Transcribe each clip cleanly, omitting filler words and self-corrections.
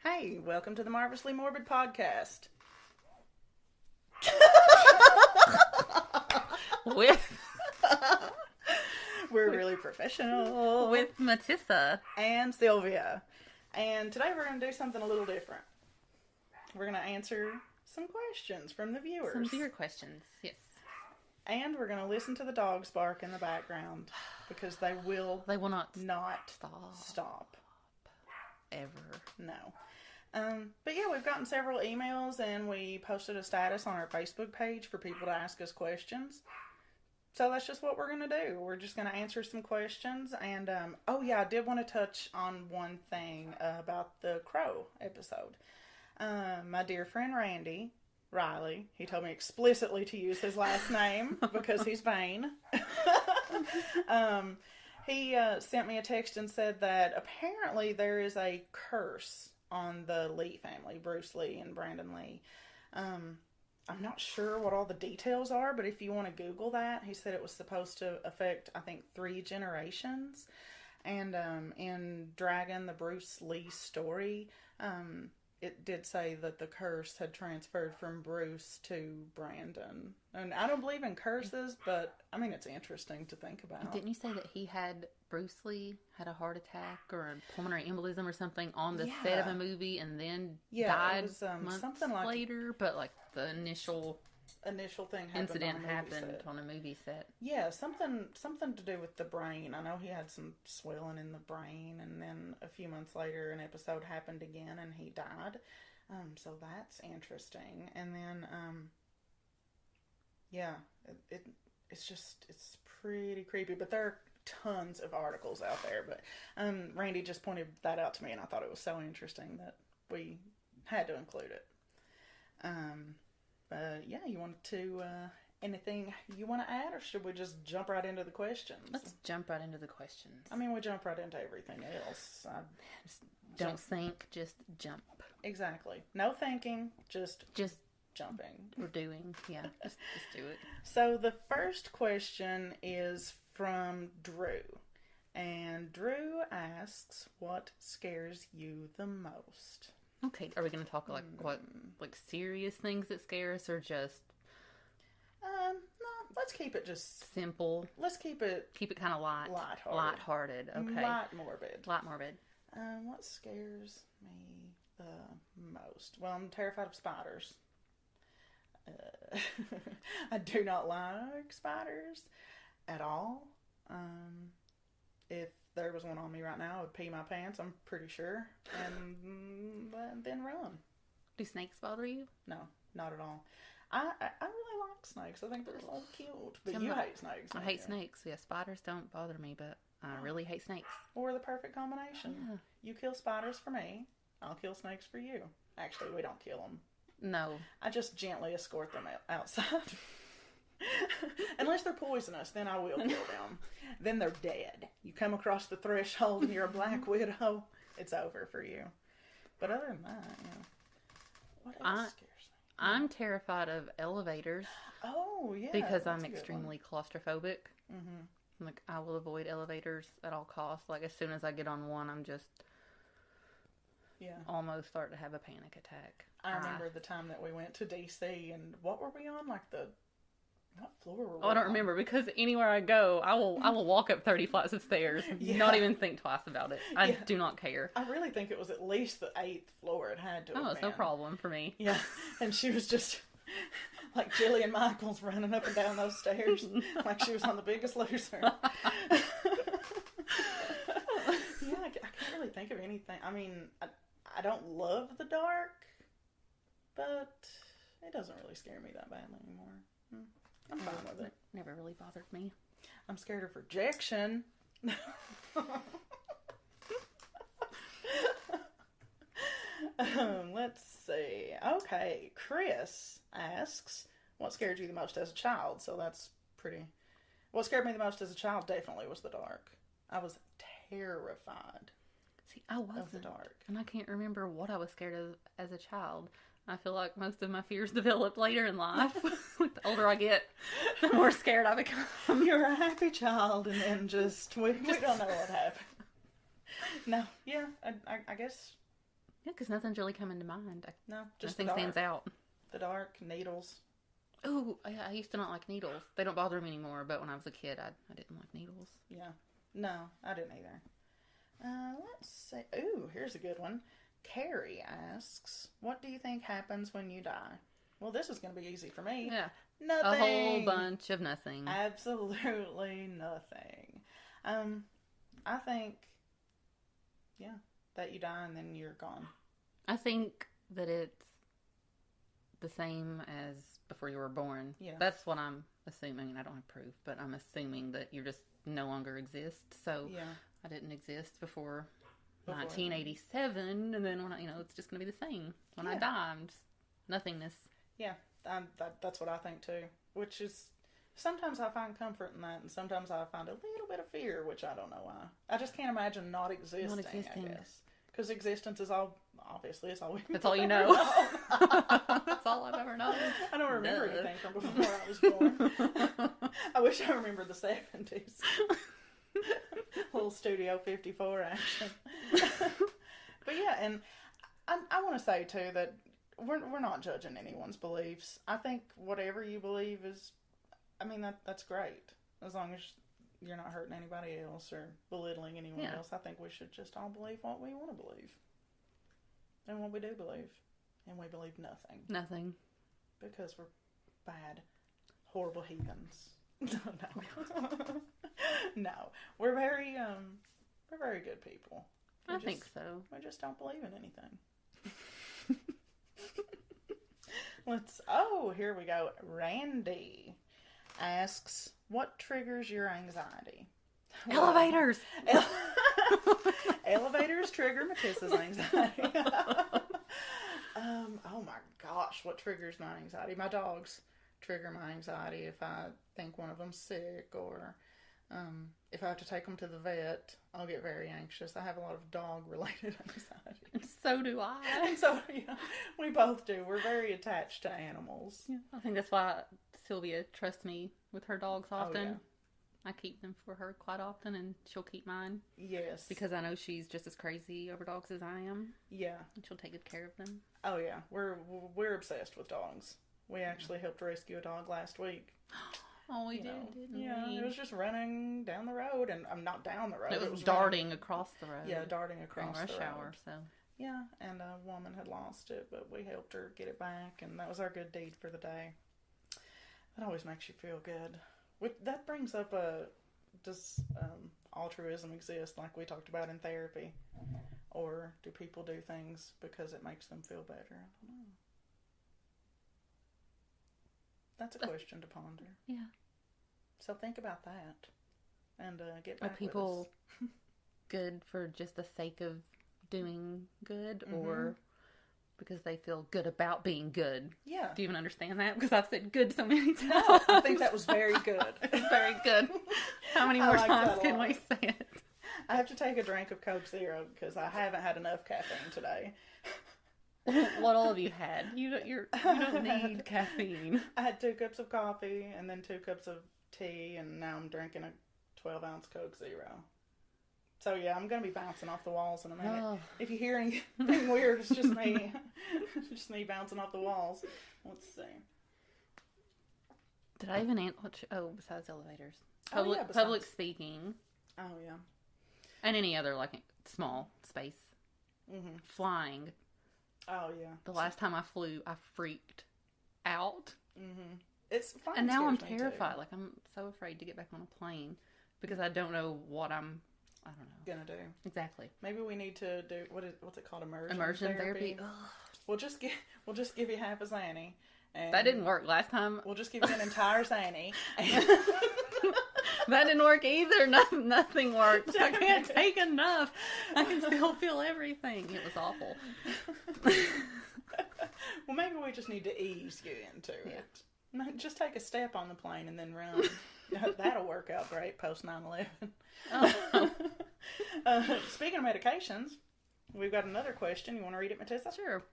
Hey, welcome to the Marvelously Morbid podcast. With We're really professional. with Matissa. And Sylvia. And today we're going to do something a little different. We're going to answer some questions from the viewers. Some viewer questions, yes. And we're going to listen to the dogs bark in the background because they will not stop. Ever. No. But yeah, we've gotten several emails and we posted a status on our Facebook page for people to ask us questions. So that's just what we're going to do. We're just going to answer some questions. And, I did want to touch on one thing about the Crow episode. My dear friend Riley, he told me explicitly to use his last name because he's vain. He sent me a text and said that apparently there is a curse on the Lee family, Bruce Lee and Brandon Lee. I'm not sure what all the details are, but if you want to Google that, he said it was supposed to affect, I think, 3 generations. And in Dragon, the Bruce Lee story, it did say that the curse had transferred from Bruce to Brandon. And I don't believe in curses, but I mean, it's interesting to think about. Didn't you say that Bruce Lee had a heart attack or a pulmonary embolism or something on the set of a movie and then died it was, months something like, later? But like the initial thing happened on a movie set. Yeah, something to do with the brain. I know he had some swelling in the brain, and then a few months later an episode happened again and he died. So that's interesting. And then it's pretty creepy, but there are tons of articles out there. But Randy just pointed that out to me and I thought it was so interesting that we had to include it. You want to, anything you want to add, or should we just jump right into the questions? Let's jump right into the questions. I mean, we jump right into everything else. Don't think, just jump. Exactly. No thinking, just jumping. We're doing, just do it. So the first question is from Drew. And Drew asks, what scares you the most? Okay, are we going to talk like serious things that scare us, or just? No, let's keep it just simple. Let's keep it kind of lighthearted. Okay. Light morbid. What scares me the most? Well, I'm terrified of spiders. I do not like spiders at all. If there was one on me right now, I would pee my pants, I'm pretty sure, and then run. Do snakes bother you? No, not at all. I really like snakes. I think they're so cute. But you hate snakes. I hate snakes. Yeah, spiders don't bother me, but I really hate snakes. We're the perfect combination. Yeah. You kill spiders for me. I'll kill snakes for you. Actually, we don't kill them. No. I just gently escort them outside. Unless they're poisonous, then I will kill them. Then they're dead. You come across the threshold and you're a black widow, it's over for you. But other than that, what else scares me? I'm terrified of elevators. Oh, yeah. Because I'm extremely claustrophobic. Mm-hmm. Like, I will avoid elevators at all costs. Like, as soon as I get on one, I'm just almost start to have a panic attack. I remember the time that we went to D.C. and what were we on? Like what floor were we on? I don't remember, because anywhere I go, I will walk up 30 flights of stairs, not even think twice about it. I do not care. I really think it was at least the 8th floor it had to have it's no problem for me. Yeah, and she was just like Jillian Michaels running up and down those stairs like she was on The Biggest Loser. I can't really think of anything. I mean, I don't love the dark, but it doesn't really scare me that badly anymore. I'm fine with it. Never really bothered me. I'm scared of rejection. Let's see. Okay, Chris asks, what scared you the most as a child? So that's pretty... What scared me the most as a child definitely was the dark. I was terrified. See, I wasn't. Of the dark. And I can't remember what I was scared of as a child. I feel like most of my fears develop later in life. Like, the older I get, the more scared I become. You're a happy child, and then we don't know what happened. No, yeah, I guess Yeah, because nothing's really coming to mind. No, just Nothing the dark. stands out. The dark, needles. Oh, I used to not like needles. They don't bother me anymore, but when I was a kid, I didn't like needles. Yeah. No, I didn't either. Let's see. Ooh, here's a good one. Carrie asks, what do you think happens when you die? Well, this is going to be easy for me. Yeah. Nothing. A whole bunch of nothing. Absolutely nothing. I think, yeah, that you die and then you're gone. I think that it's the same as before you were born. Yeah. That's what I'm assuming. I don't have proof, but I'm assuming that you just no longer exist. So Yeah. I didn't exist before 1987, and then when it's just going to be the same. When I die, I'm just nothingness. Yeah, that's what I think too. Which is, sometimes I find comfort in that, and sometimes I find a little bit of fear, which I don't know why. I just can't imagine not existing. I guess because existence is obviously it's all. That's all you know. That's all I've ever known. I don't remember anything from before I was born. I wish I remembered the 70s. Little Studio 54 action. But yeah, and I want to say too that we're not judging anyone's beliefs. I think whatever you believe is, I mean, that's great. As long as you're not hurting anybody else or belittling anyone else. I think we should just all believe what we want to believe. And what we do believe. And we believe nothing. Nothing. Because we're bad, horrible heathens. No. No. We're very good people. I think so. We just don't believe in anything. Here we go. Randy asks, what triggers your anxiety? Elevators! Elevators trigger Matissa's anxiety. Oh my gosh, what triggers my anxiety? My dogs trigger my anxiety if I think one of them's sick, or if I have to take them to the vet, I'll get very anxious. I have a lot of dog-related anxiety. So do I. And so, yeah, we both do. We're very attached to animals. Yeah, I think that's why Sylvia trusts me with her dogs often. Oh, yeah. I keep them for her quite often, and she'll keep mine. Yes. Because I know she's just as crazy over dogs as I am. Yeah. And she'll take good care of them. Oh, yeah. We're obsessed with dogs. We actually helped rescue a dog last week. Oh, we did, didn't we? Yeah, it was just running down the road, and I'm not down the road. It was darting across the road. Yeah, darting across rush the road. hour, so. Yeah, and a woman had lost it, but we helped her get it back, and that was our good deed for the day. That always makes you feel good. That brings up does altruism exist, like we talked about in therapy? Or do people do things because it makes them feel better? I don't know. That's a question to ponder. Yeah. So think about that, and get back Are people good for just the sake of doing good, or because they feel good about being good? Yeah. Do you even understand that? Because I've said good so many times. No, I think that was very good. Very good. How many more times can we say it? I have to take a drink of Coke Zero because I haven't had enough caffeine today. What all of you had? You don't need caffeine. I had 2 cups of coffee and then 2 cups of tea, and now I'm drinking a 12-ounce Coke Zero. So yeah, I'm gonna be bouncing off the walls in a minute. Oh. If you hear anything weird, it's just me. It's just me bouncing off the walls. Let's see. Did I even answer? Besides elevators, besides. Public speaking. Oh yeah. And any other small space. Mm-hmm. Flying. Oh yeah. The last time I flew, I freaked out. Mm-hmm. It's fun. And now I'm terrified. Like, I'm so afraid to get back on a plane because I don't know what I don't know. Gonna do. Exactly. Maybe we need to do what's it called? Immersion therapy. We'll just give you half a Zanny. And that didn't work last time. We'll just give you an entire Zanny. That didn't work either. Nothing worked. I can't take enough. I can still feel everything. It was awful. Well, maybe we just need to ease you into it. Just take a step on the plane and then run. That'll work out great post 9/11. Oh. Speaking of medications, we've got another question. You want to read it, Matissa? Sure.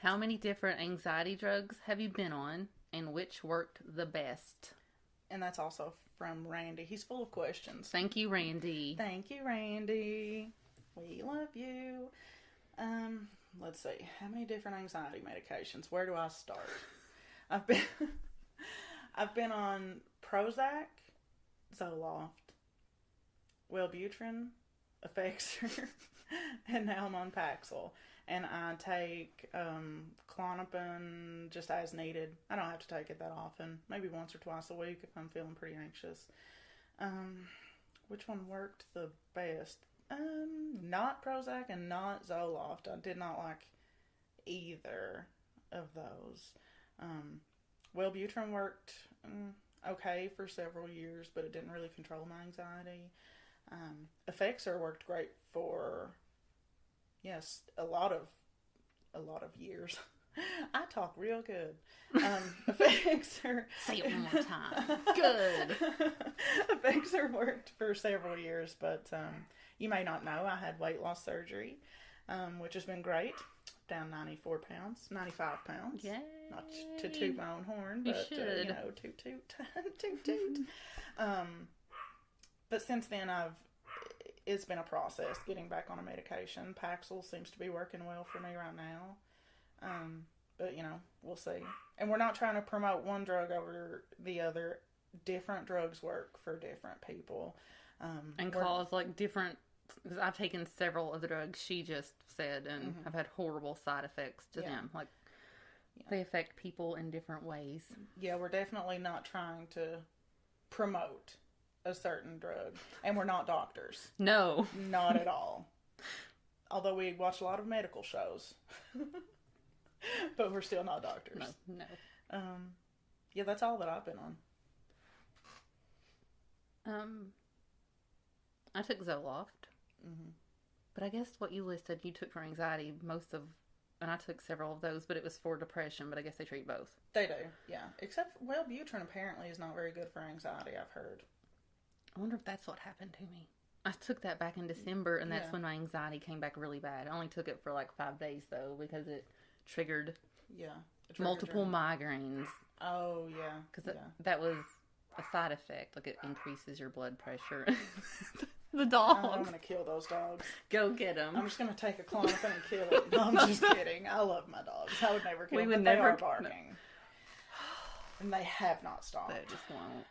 How many different anxiety drugs have you been on, and which worked the best? And that's also from Randy. He's full of questions. Thank you, Randy. Thank you, Randy. We love you. let's see. How many different anxiety medications? Where do I start? I've been I've been on Prozac, Zoloft, Wellbutrin, Effexor, and now I'm on Paxil. And I take Klonopin just as needed. I don't have to take it that often. Maybe once or twice a week if I'm feeling pretty anxious. Which one worked the best? Not Prozac and not Zoloft. I did not like either of those. Wellbutrin worked okay for several years, but it didn't really control my anxiety. Effexor worked great for, yes, a lot of years. I talk real good. Effexor. Say it one more time. Good. Effexor worked for several years, but you may not know I had weight loss surgery, which has been great. Down 95 pounds. Yay. Not to toot my own horn, but toot toot, toot toot. But since then, it's been a process getting back on a medication. Paxil seems to be working well for me right now. But we'll see. And we're not trying to promote one drug over the other. Different drugs work for different people. And cause different, because I've taken several of the drugs she just said, and I've had horrible side effects to them. They affect people in different ways. Yeah, we're definitely not trying to promote a certain drug. And we're not doctors. No. Not at all. Although we watch a lot of medical shows. But we're still not doctors. No. Yeah, that's all that I've been on. I took Zoloft. But I guess what you listed, you took for anxiety, and I took several of those, but it was for depression, but I guess they treat both. They do, yeah. Except Wellbutrin apparently is not very good for anxiety, I've heard. I wonder if that's what happened to me. I took that back in December, and that's when my anxiety came back really bad. I only took it for 5 days, though, because it triggered multiple migraines. Oh, yeah. Because that was a side effect. It increases your blood pressure. The dogs. Oh, I'm going to kill those dogs. Go get them. I'm just going to take a Klonopin and kill it. No, I'm just kidding. I love my dogs. I would never kill them, but they are barking. No. And they have not stopped. They just won't.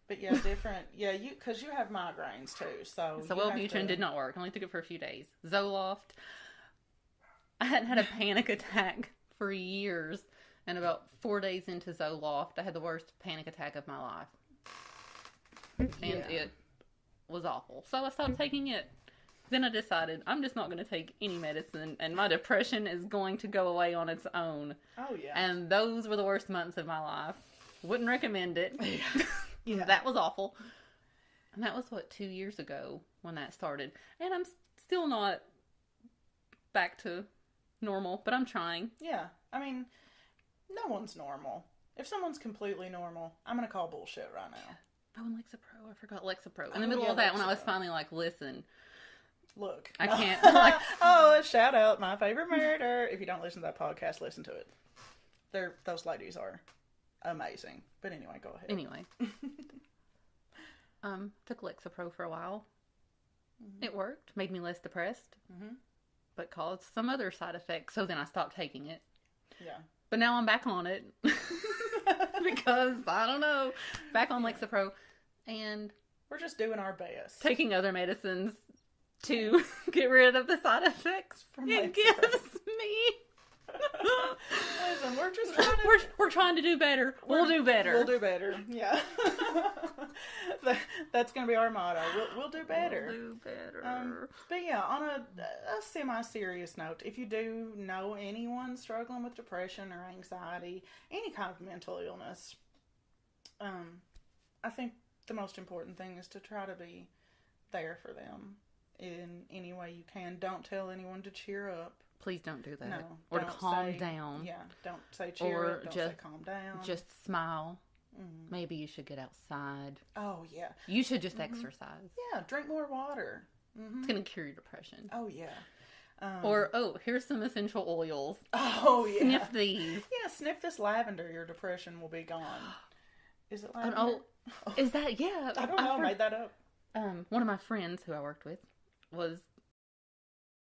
But yeah, different. Yeah, because you have migraines too. So Wellbutrin did not work. I only took it for a few days. Zoloft. I hadn't had a panic attack for years. And about 4 days into Zoloft, I had the worst panic attack of my life. And it was awful. So I stopped taking it. Then I decided I'm just not going to take any medicine, and my depression is going to go away on its own. Oh, yeah. And those were the worst months of my life. Wouldn't recommend it. Yeah. That was awful. And that was, 2 years ago when that started. And I'm still not back to normal, but I'm trying. Yeah. I mean, no one's normal. If someone's completely normal, I'm going to call bullshit right now. Oh, and Lexapro. I forgot Lexapro. In the middle of that, when I was finally listen. Look. I can't. Oh, shout out My Favorite Murder. If you don't listen to that podcast, listen to it. Those ladies are amazing. But anyway, go ahead. Anyway. Took Lexapro for a while. It worked. Made me less depressed. But caused some other side effects. So then I stopped taking it. Yeah. But now I'm back on it. Because, I don't know, back on Lexapro. And we're just doing our best. Taking other medicines to get rid of the side effects it gives me. Listen, we're just trying to... We're trying to do better. We'll do better. We'll do better. Yeah. That's going to be our motto. We'll do better. We'll do better. But yeah, on a semi-serious note, if you do know anyone struggling with depression or anxiety, any kind of mental illness, I think the most important thing is to try to be there for them in any way you can. Don't tell anyone to cheer up. Please don't do that. No. Or to calm down. Yeah, don't say cheer up, don't say calm down. Just smile. Maybe you should get outside. Oh, yeah. You should just exercise. Yeah, drink more water. It's going to cure your depression. Oh, yeah. Here's some essential oils. Oh, yeah. Sniff these. Yeah, sniff this lavender. Your depression will be gone. Is it lavender? Is that, yeah. I don't know. I made that up. One of my friends who I worked with was